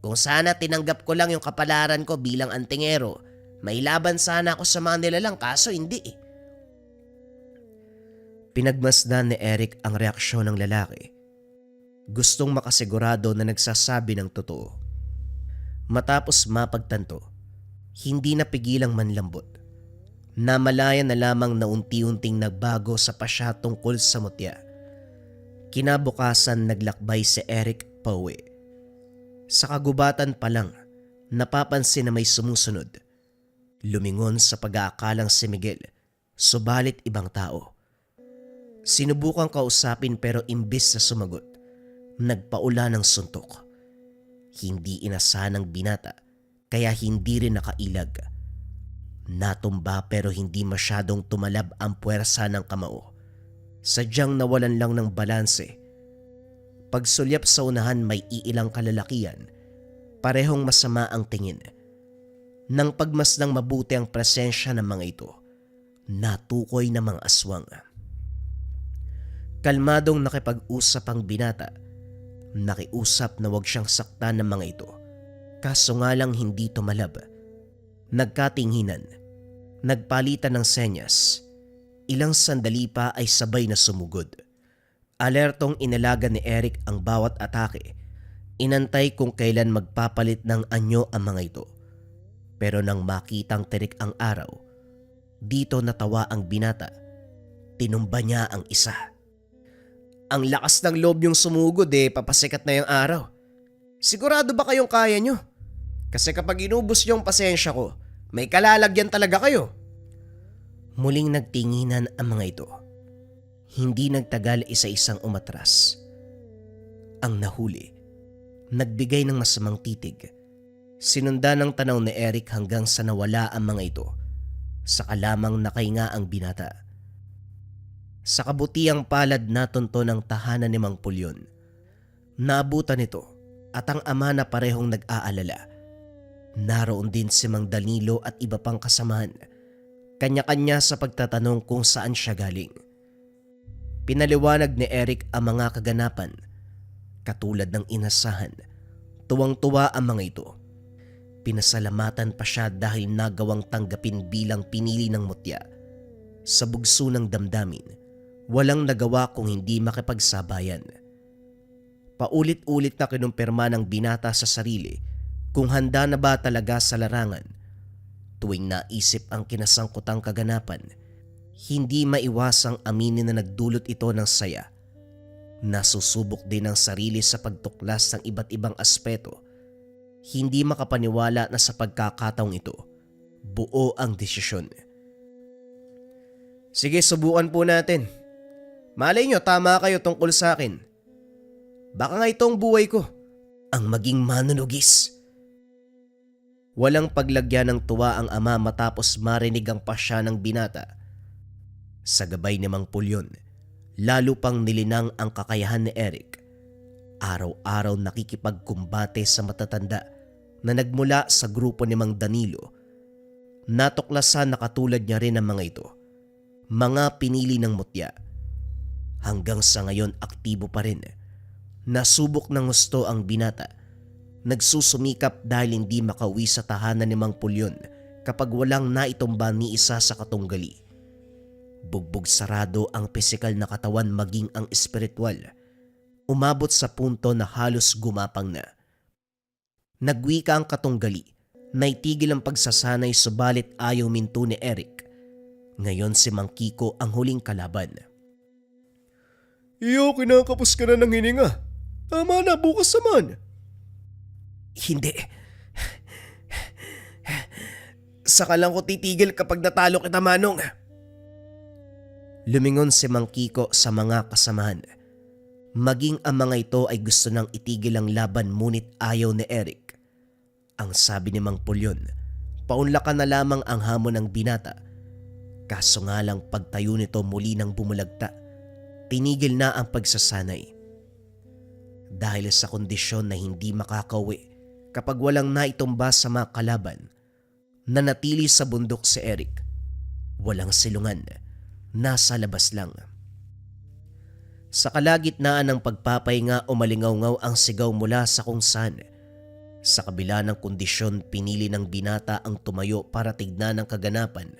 Kung sana tinanggap ko lang yung kapalaran ko bilang antingero, may laban sana ako sa mga nilalang kaso hindi eh. Pinagmasdan ni Eric ang reaksyon ng lalaki. Gustong makasigurado na nagsasabi ng totoo. Matapos mapagtanto, hindi napigilang manlambot. Namalayan na lamang na unti-unting nagbago sa pasya tungkol sa mutya. Kinabukasan naglakbay si Eric pauwi. Sa kagubatan pa lang, napapansin na may sumusunod. Lumingon sa pag-aakalang si Miguel, subalit ibang tao. Sinubukang kausapin pero imbis na sumagot, nagpaula ng suntok. Hindi inasahan ng binata kaya hindi rin nakailag. Natumba pero hindi masyadong tumalab ang puwersa ng kamao. Sadyang nawalan lang ng balanse. Pagsulyap sa unahan may iilang kalalakian, parehong masama ang tingin. Nang pagmasdang mabuti ang presensya ng mga ito, natukoy ng mga aswang. Kalmadong nakipag-usap ang binata. Nakiusap na huwag siyang saktan ng mga ito. Kaso nga lang hindi tumalab. Nagkatinginan. Nagpalitan ng senyas. Ilang sandali pa ay sabay na sumugod. Alertong inalaga ni Eric ang bawat atake. Inantay kung kailan magpapalit ng anyo ang mga ito. Pero nang makitang tirik ang araw, dito natawa ang binata. Tinumba niya ang isa. Ang lakas ng loob yung sumugod papasikat na yung araw. Sigurado ba kayong kaya nyo? Kasi kapag inubos yung pasensya ko, may kalalagyan talaga kayo. Muling nagtinginan ang mga ito. Hindi nagtagal isa-isang umatras. Ang nahuli, nagbigay ng masamang titig. Sinundan ng tanaw ni Eric hanggang sa nawala ang mga ito. Saka lamang nakahinga ang binata. Sa kabutiang palad natunto ng tahanan ni Mang Pulyon. Naabutan ito at ang ama na parehong nag-aalala. Naroon din si Mang Danilo at iba pang kasamahan. Kanya-kanya sa pagtatanong kung saan siya galing. Pinaliwanag ni Eric ang mga kaganapan. Katulad ng inasahan, tuwang-tuwa ang mga ito. Pinasalamatan pa siya dahil nagawang tanggapin bilang pinili ng mutya. Sa bugso ng damdamin, walang nagawa kung hindi makipagsabayan. Paulit-ulit na kinumpirma ng binata sa sarili kung handa na ba talaga sa larangan. Tuwing naisip ang kinasangkutang kaganapan, hindi maiwasang aminin na nagdulot ito ng saya. Nasusubok din ang sarili sa pagtuklas ng iba't ibang aspeto. Hindi makapaniwala na sa pagkakataong ito, buo ang desisyon. Sige, subukan po natin. Malay nyo, tama kayo tungkol sa akin. Baka nga itong buhay ko Ang maging manunugis. Walang paglagyan ng tuwa ang ama matapos marinig ang pasya ng binata. Sa gabay ni Mang Pulyon, lalo pang nilinang ang kakayahan ni Eric. Araw-araw nakikipagkumbate sa matatanda na nagmula sa grupo ni Mang Danilo. Natuklasan na katulad niya rin ang mga ito. Mga pinili ng mutya. Hanggang sa ngayon aktibo pa rin. Nasubok ng gusto ang binata. Nagsusumikap dahil hindi makauwi sa tahanan ni Mang Pulyon kapag walang naitumba ni isa sa katunggali. Bugbog sarado ang pisikal na katawan maging ang espiritual. Umabot sa punto na halos gumapang na. Nagwika ang katunggali, naitigil ang pagsasanay subalit ayaw minto ni Eric. Ngayon si Mang Kiko ang huling kalaban. Iyo, kinakapos ka na ng hininga. Tama na, bukas naman. Hindi. Saka lang ko titigil kapag natalo kita, Manong. Lumingon si Mang Kiko sa mga kasamahan. Maging ang mga ito ay gusto nang itigil ang laban ngunit ayaw ni Eric. Ang sabi ni Mang Pulyon, paunlakan na lamang ang hamon ng binata. Kaso nga lang pagtayo nito muli nang bumulagta, tinigil na ang pagsasanay. Dahil sa kondisyon na hindi makakauwi kapag walang naitumba sa mga kalaban, nanatili sa bundok si Eric. Walang silungan, nasa labas lang. Sa kalagitnaan ng pagpapahinga umalingaw-ngaw ang sigaw mula sa kung saan. Sa kabila ng kondisyon pinili ng binata ang tumayo para tignan ang kaganapan.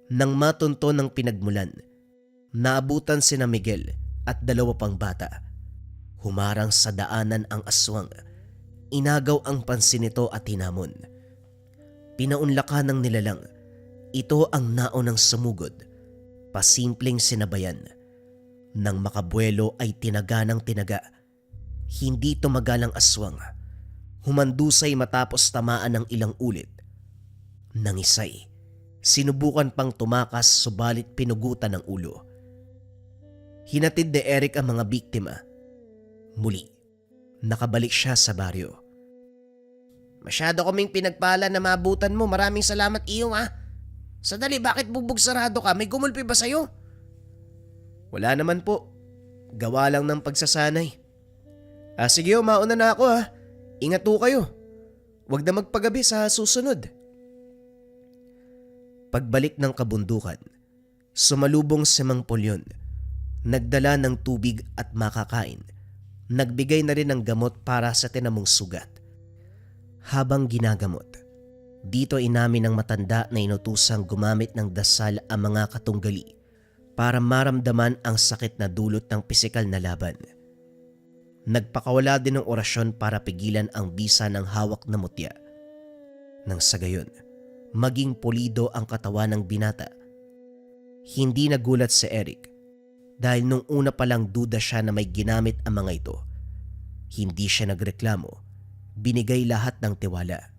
Nang matunto ng pinagmulan, naabutan sina Miguel at dalawa pang bata. Humarang sa daanan ang aswang. Inagaw ang pansin nito at hinamon. Pinaunlakan ng nilalang. Ito ang naunang sumugod. Pasimpleng sinabayan. Nang makabuelo ay tinaga ng tinaga. Hindi tumagal ang aswang. Humandusay matapos tamaan ng ilang ulit. Nangisay. Sinubukan pang tumakas subalit pinugutan ng ulo. Hinatid ni Eric ang mga biktima. Muli, nakabalik siya sa baryo. Masyado kaming pinagpala na maabutan mo. Maraming salamat, Iyong Sadali, bakit bugbog sarado ka? May gumulpi ba sa'yo? Wala naman po. Gawa lang ng pagsasanay. Sige, mauna na ako ha. Ingat po kayo. Huwag na magpagabi sa susunod. Pagbalik ng kabundukan, sumalubong si Mang Pulyon. Nagdala ng tubig at makakain. Nagbigay na rin ng gamot para sa tinamong sugat. Habang ginagamot, dito inamin ng matanda na inutusang gumamit ng dasal ang mga katunggali para maramdaman ang sakit na dulot ng pisikal na laban. Nagpakawala din ng orasyon para pigilan ang bisa ng hawak na mutya. Nang sa gayon, maging pulido ang katawan ng binata. Hindi nagulat si Eric dahil nung una pa lang duda siya na may ginamit ang mga ito. Hindi siya nagreklamo, binigay lahat ng tiwala.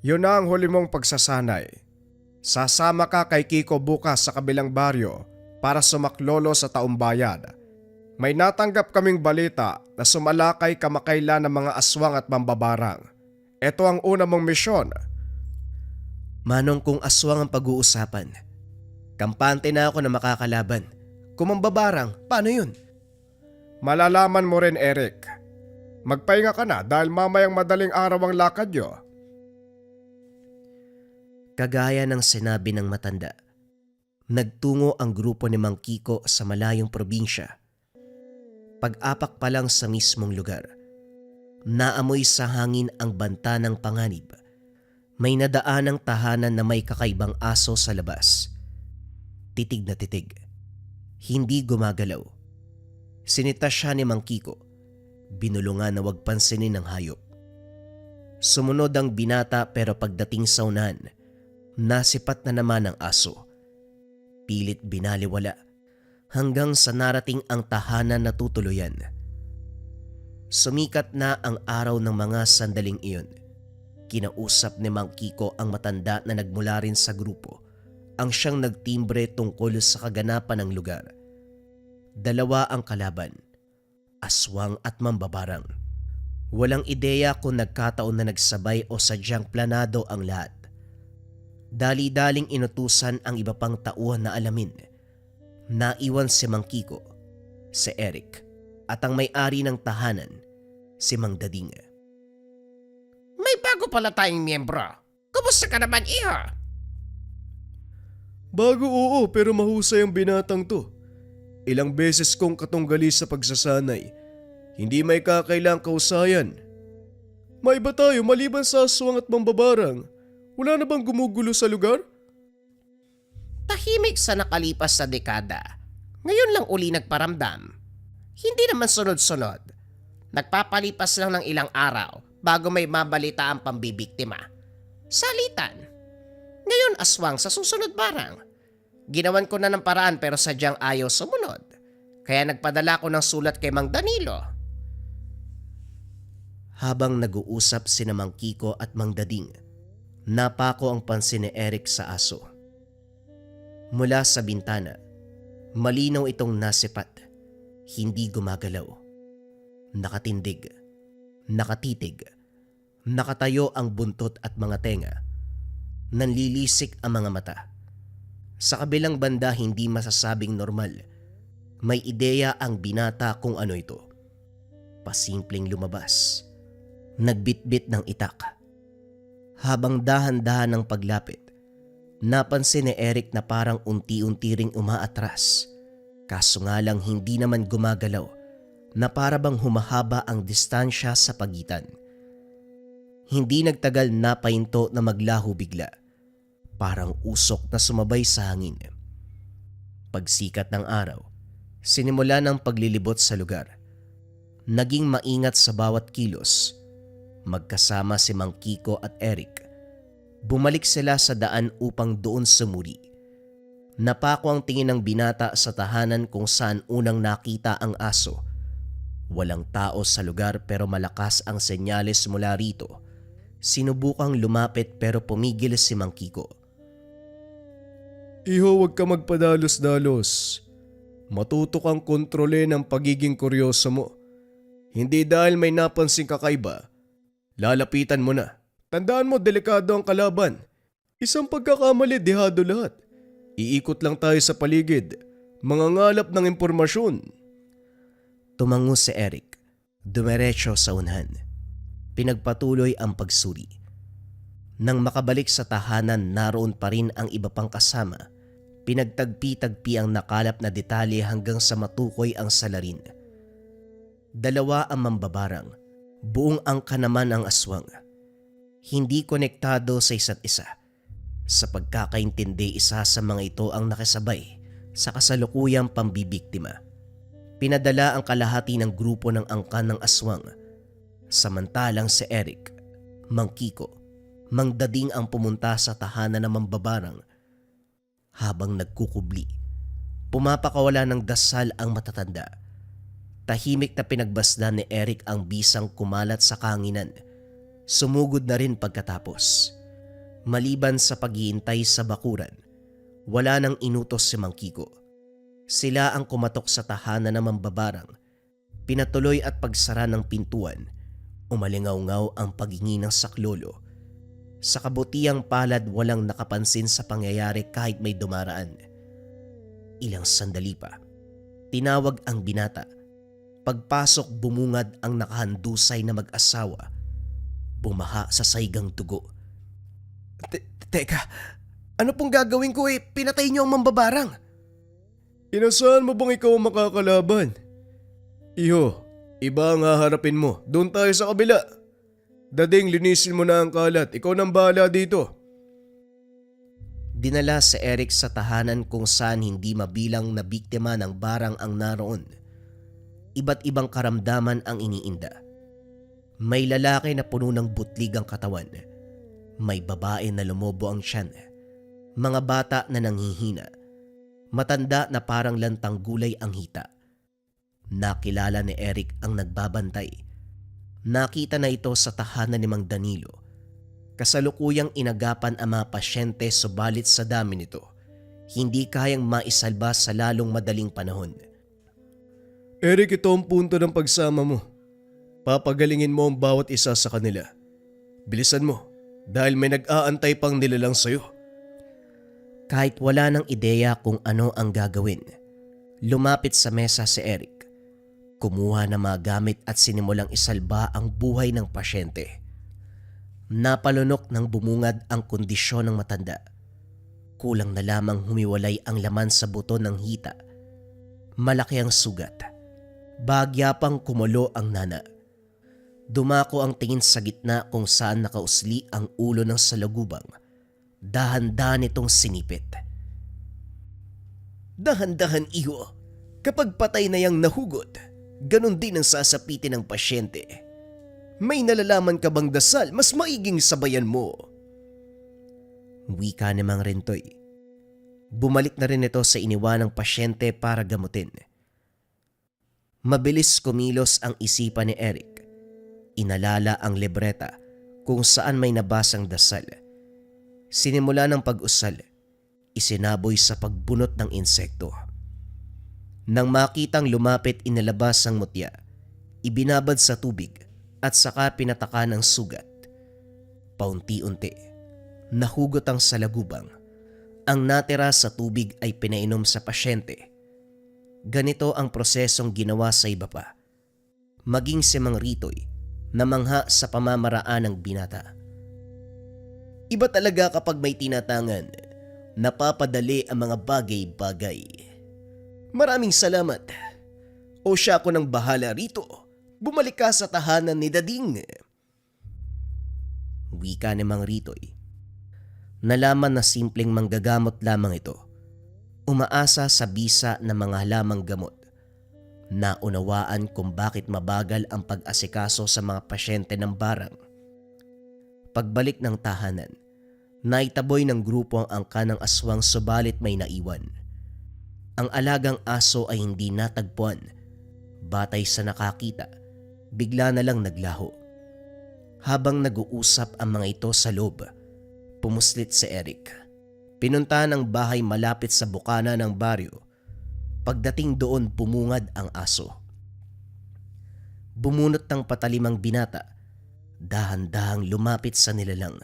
Yun na ang huli mong pagsasanay. Sasama ka kay Kiko bukas sa kabilang baryo para sumaklolo sa taumbayan. May natanggap kaming balita na sumalakay kamakailan ng mga aswang at mambabarang. Ito ang una mong misyon. Manong kung aswang ang pag-uusapan, kampante na ako na makakalaban. Kung mambabarang, paano yun? Malalaman mo rin, Eric. Magpahinga ka na dahil mamayang madaling araw ang lakad nyo. Kagaya ng sinabi ng matanda, nagtungo ang grupo ni Mang Kiko sa malayong probinsya. Pag-apak pa lang sa mismong lugar, naamoy sa hangin ang banta ng panganib. May nadaan ng tahanan na may kakaibang aso sa labas. Titig na titig. Hindi gumagalaw. Sinita siya ni Mang Kiko. Binulungan na wag pansinin ng hayop. Sumunod ang binata pero pagdating sa unahan, nasipat na naman ang aso. Pilit binaliwala hanggang sa narating ang tahanan na tutuluyan. Sumikat na ang araw ng mga sandaling iyon. Kinausap ni Mang Kiko ang matanda na nagmula rin sa grupo, ang siyang nagtimbre tungkol sa kaganapan ng lugar. Dalawa ang kalaban, aswang at mambabarang. Walang ideya kung nagkataon na nagsabay o sadyang planado ang lahat. Dali-daling inutusan ang iba pang tauhan na alamin. Naiwan si Mang Kiko, si Eric, at ang may-ari ng tahanan, si Mang Dading. May bago pala tayong miyembro. Kumusta ka naman, iho? Bago oo pero mahusay ang binatang to. Ilang beses kong katunggali sa pagsasanay. Hindi may kakailang kausayan. May iba tayo maliban sa aswang at mambabarang. Wala na bang gumugulo sa lugar? Tahimik sa nakalipas na dekada. Ngayon lang uli nagparamdam. Hindi naman sunod-sunod. Nagpapalipas lang ng ilang araw bago may mabalita ang pambibiktima. Salitan. Ngayon aswang sa susunod barang. Ginawan ko na ng paraan pero sadyang ayaw sumunod. Kaya nagpadala ko ng sulat kay Mang Danilo. Habang nag-uusap sina Mang Kiko at Mang Dading, napako ang pansin ni Eric sa aso. Mula sa bintana, malinaw itong nasipat, hindi gumagalaw. Nakatindig, nakatitig, nakatayo ang buntot at mga tenga. Nanlilisik ang mga mata. Sa kabilang banda hindi masasabing normal. May ideya ang binata kung ano ito. Pasimpleng lumabas. Nagbitbit ng itak. Habang dahan-dahan ng paglapit, napansin ni Eric na parang unti-unti ring umaatras. Kaso nga lang hindi naman gumagalaw na para bang humahaba ang distansya sa pagitan. Hindi nagtagal napahinto na maglaho bigla. Parang usok na sumabay sa hangin. Pagsikat ng araw, sinimula ng paglilibot sa lugar. Naging maingat sa bawat kilos. Magkasama si Mang Kiko at Eric. Bumalik sila sa daan upang doon sumuri. Napako ang tingin ng binata sa tahanan kung saan unang nakita ang aso. Walang tao sa lugar pero malakas ang senyales mula rito. Sinubukang lumapit pero pumigil si Mang Kiko. Iho, huwag ka magpadalos-dalos. Matuto kang kontrole ng pagiging kuryoso mo. Hindi dahil may napansing kakaiba, lalapitan mo na. Tandaan mo, delikado ang kalaban. Isang pagkakamali, dehado lahat. Iikot lang tayo sa paligid, mangangalap ng impormasyon. Tumango si Eric, dumiretso sa unahan. Pinagpatuloy ang pagsuri. Nang makabalik sa tahanan, naroon pa rin ang iba pang kasama. Pinagtagpi-tagpi ang nakalap na detalye hanggang sa matukoy ang salarin. Dalawa ang mambabarang, buong angka naman ang aswang. Hindi konektado sa isa't isa. Sa pagkakaintindi, isa sa mga ito ang nakasabay sa kasalukuyang pambibiktima. Pinadala ang kalahati ng grupo ng angkan ng aswang, samantalang si Eric, Mang Kiko, Mang Dading ang pumunta sa tahanan ng mambabarang. Habang nagkukubli, pumapakawala ng dasal ang matatanda. Tahimik na pinagbasdan ni Eric ang bisang kumalat sa kanginan. Sumugod na rin pagkatapos. Maliban sa paghihintay sa bakuran, wala nang inutos si Mang Kiko. Sila ang kumatok sa tahanan ng mambabarang. Pinatuloy at pagsara ng pintuan, umalingaw-ngaw ang paghingi ng saklolo. Sa kabutiang palad walang nakapansin sa pangyayari kahit may dumaraan. Ilang sandali pa, tinawag ang binata. Pagpasok bumungad ang nakahandusay na mag-asawa. Bumaha sa saigang dugo. Teka, ano pong gagawin ko pinatay niyo ang mambabarang? Inasahan mo bang ikaw ang makakalaban? Iho, iba ang haharapin mo. Doon tayo sa kabila. Dading, linisin mo na ang kalat. Ikaw nang bahala dito. Dinala si Eric sa tahanan kung saan hindi mabilang na biktima ng barang ang naroon. Iba't ibang karamdaman ang iniinda. May lalaki na puno ng butlig ang katawan. May babae na lumobo ang tiyan. Mga bata na nanghihina. Matanda na parang lantang gulay ang hita. Nakilala ni Eric ang nagbabantay. Nakita na ito sa tahanan ni Mang Danilo. Kasalukuyang inagapan ang mga pasyente subalit sa dami nito, hindi kayang maisalba sa lalong madaling panahon. Eric, ito ang punto ng pagsama mo. Papagalingin mo ang bawat isa sa kanila. Bilisan mo, dahil may nag-aantay pang nilalang sa'yo. Kahit wala ng ideya kung ano ang gagawin, lumapit sa mesa si Eric. Kumuha ng mga gamit at sinimulang isalba ang buhay ng pasyente. Napalunok ng bumungad ang kondisyon ng matanda. Kulang na lamang humiwalay ang laman sa buto ng hita. Malaki ang sugat. Bagya pang kumulo ang nana. Dumako ang tingin sa gitna kung saan nakausli ang ulo ng salagubang. Dahan-dahan itong sinipit. Dahan-dahan iho, kapag patay na yang nahugot, ganon din ang sasapitin ng pasyente. May nalalaman ka bang dasal, mas maiging sabayan mo. Wika ni Mang Rentoy. Bumalik na rin ito sa iniwanang pasyente para gamutin. Mabilis kumilos ang isipan ni Eric. Inalala ang libreta kung saan may nabasang dasal. Sinimula ng pag-usal, isinaboy sa pagbunot ng insekto. Nang makitang lumapit inilabas ang mutya, ibinabad sa tubig at saka pinataka ng sugat. Paunti-unti, nahugot ang salagubang. Ang natira sa tubig ay pinainom sa pasyente. Ganito ang prosesong ginawa sa iba pa. Maging si Mang Ritoy, namangha sa pamamaraan ng binata. Iba talaga kapag may tinatangan, napapadali ang mga bagay-bagay. Maraming salamat. O siya ko nang bahala rito. Bumalik ka sa tahanan ni Dading. Wika ni Mang Ritoy. Nalaman na simpleng manggagamot lamang ito. Umaasa sa bisa ng mga halamang gamot. Naunawaan kung bakit mabagal ang pag-asikaso sa mga pasyente ng barang. Pagbalik ng tahanan, naitaboy ng grupo ang angka ng aswang subalit may naiwan. Ang alagang aso ay hindi natagpuan. Batay sa nakakita, bigla na lang naglaho. Habang nag-uusap ang mga ito sa loob, pumuslit si Eric. Pinunta ng bahay malapit sa bukana ng baryo. Pagdating doon, bumungad ang aso. Bumunot ng patalimang binata, dahan-dahang lumapit sa nilalang.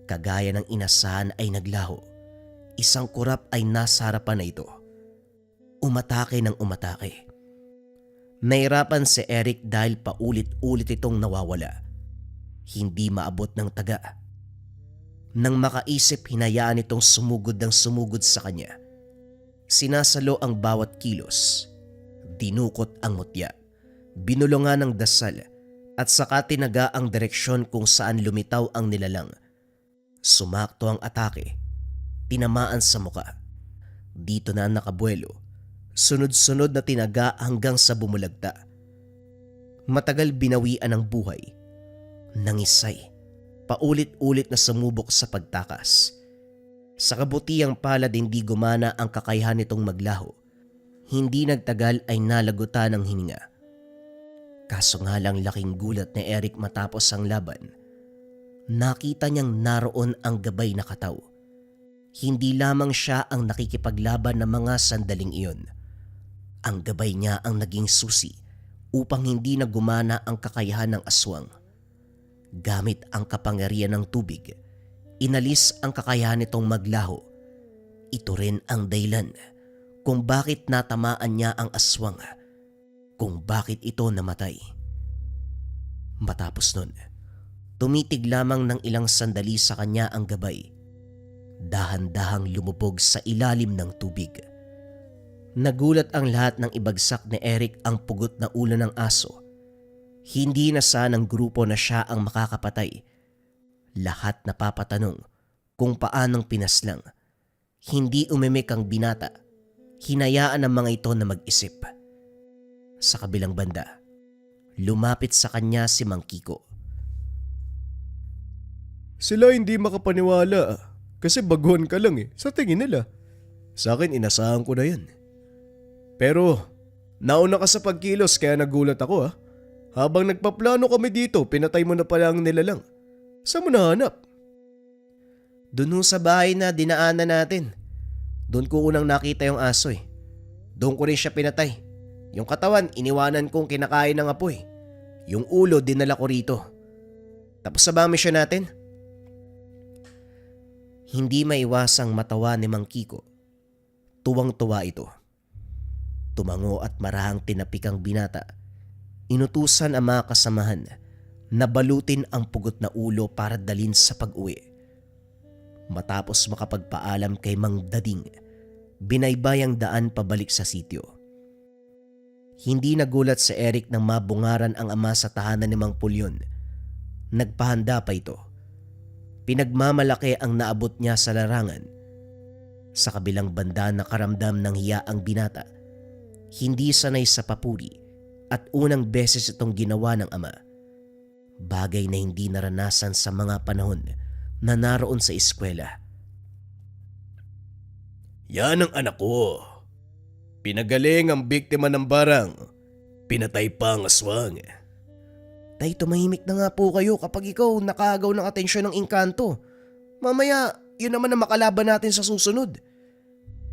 Kagaya ng inasahan ay naglaho. Isang kurap ay nasa harapan na ito. Umatake ng umatake. Nahirapan si Eric dahil paulit-ulit itong nawawala. Hindi maabot ng taga. Nang makaisip, hinayaan itong sumugod ng sumugod sa kanya. Sinasalo ang bawat kilos. Dinukot ang mutya. Binulungan ng dasal at saka tinaga ang direksyon kung saan lumitaw ang nilalang. Sumakto ang atake. Tinamaan sa muka. Dito na nakabuelo, sunod-sunod na tinaga hanggang sa bumulagta. Matagal binawian ng buhay, nangisay, paulit-ulit na sumubok sa pagtakas. Sa kabutihang palad hindi gumana ang kakayahan nitong maglaho. Hindi nagtagal ay nalagutan ng hininga. Kaso nga lang laking gulat ni Eric matapos ang laban. Nakita niyang naroon ang gabay na kataw. Hindi lamang siya ang nakikipaglaban ng mga sandaling iyon. Ang gabay niya ang naging susi upang hindi na gumana ang kakayahan ng aswang. Gamit ang kapangyarihan ng tubig, inalis ang kakayahan nitong maglaho. Ito rin ang dahilan kung bakit natamaan niya ang aswang, kung bakit ito namatay. Matapos nun, tumitig lamang ng ilang sandali sa kanya ang gabay. Dahan-dahang lumubog sa ilalim ng tubig. Nagulat ang lahat nang ibagsak ni Eric ang pugot na ulo ng aso. Hindi na sanang grupo na siya ang makakapatay. Lahat napapatanong kung paanong pinaslang. Hindi umimik ang binata. Hinayaan ng mga ito na mag-isip. Sa kabilang banda, lumapit sa kanya si Mang Kiko. Sila hindi makapaniwala kasi baguhan ka lang sa tingin nila. Sa akin inasahan ko na yan. Pero nauna ka sa pagkilos kaya nagulat ako. Habang nagpaplano kami dito, pinatay mo na pala ang nilalang. Saan mo nahanap? Doon sa bahay na dinaanan natin. Doon ko unang nakita yung aso Doon ko rin siya pinatay. Yung katawan, iniwanan kong kinakain ng apoy. Yung ulo, dinala ko rito. Tapos sa ba mission natin? Hindi maiwasang matawa ni Mang Kiko. Tuwang-tuwa ito. Tumango at marahang tinapik ang binata. Inutusan ang mga kasamahan na balutin ang pugot na ulo para dalhin sa pag-uwi. Matapos makapagpaalam kay Mang Dading, binaybay ang daan pabalik sa sityo. Hindi nagulat si Eric nang mabungaran ang ama sa tahanan ni Mang Pulyon. Nagpahanda pa ito. Pinagmamalaki ang naabot niya sa larangan. Sa kabilang banda nakaramdam ng hiya ang binata. Hindi sanay sa papuri at unang beses itong ginawa ng ama. Bagay na hindi naranasan sa mga panahon na naroon sa eskwela. Yan ang anak ko. Pinagaling ang biktima ng barang. Pinatay pa ang aswang. Tay, tumahimik na nga po kayo kapag ikaw nakagaw ng atensyon ng engkanto. Mamaya, yun naman ang makalaban natin sa susunod.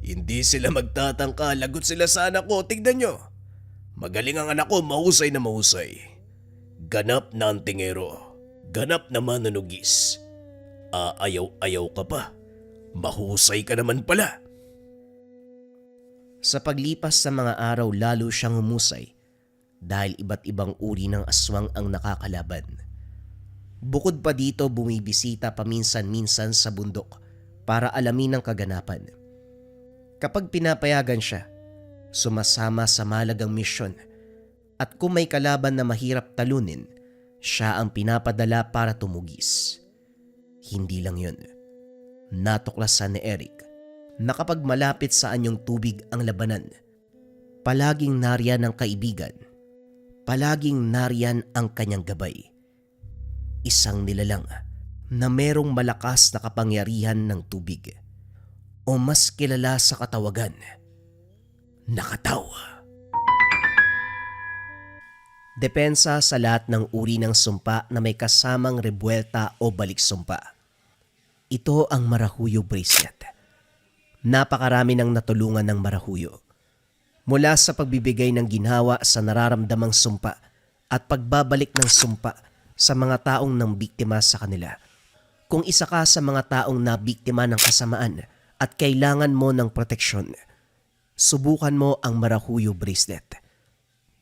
Hindi sila magtatangka, lagot sila sa anak ko, tignan nyo. Magaling ang anak ko, mahusay na mahusay. Ganap na antingero, ganap na manunugis. Aayaw-ayaw ka pa, mahusay ka naman pala. Sa paglipas sa mga araw lalo siyang humusay dahil iba't ibang uri ng aswang ang nakakalaban. Bukod pa dito bumibisita paminsan-minsan sa bundok para alamin ang kaganapan. Kapag pinapayagan siya, sumasama sa malagang misyon at kung may kalaban na mahirap talunin, siya ang pinapadala para tumugis. Hindi lang yun. Natuklasan ni Eric na kapag malapit sa anyong tubig ang labanan, palaging nariyan ang kaibigan, palaging nariyan ang kanyang gabay. Isang nilalang na merong malakas na kapangyarihan ng tubig o mas kilala sa katawagan, nakataw. Depensa sa lahat ng uri ng sumpa na may kasamang rebuelta o balik sumpa. Ito ang Marahuyo Bracelet. Napakarami ng natulungan ng Marahuyo. Mula sa pagbibigay ng ginhawa sa nararamdamang sumpa at pagbabalik ng sumpa sa mga taong nang biktima sa kanila. Kung isa ka sa mga taong nabiktima ng kasamaan at kailangan mo ng proteksyon, subukan mo ang Marahuyo Bracelet.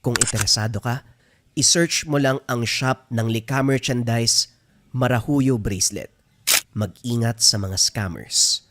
Kung interesado ka, i-search mo lang ang shop ng Lika Merchandise Marahuyo Bracelet. Mag-ingat sa mga scammers.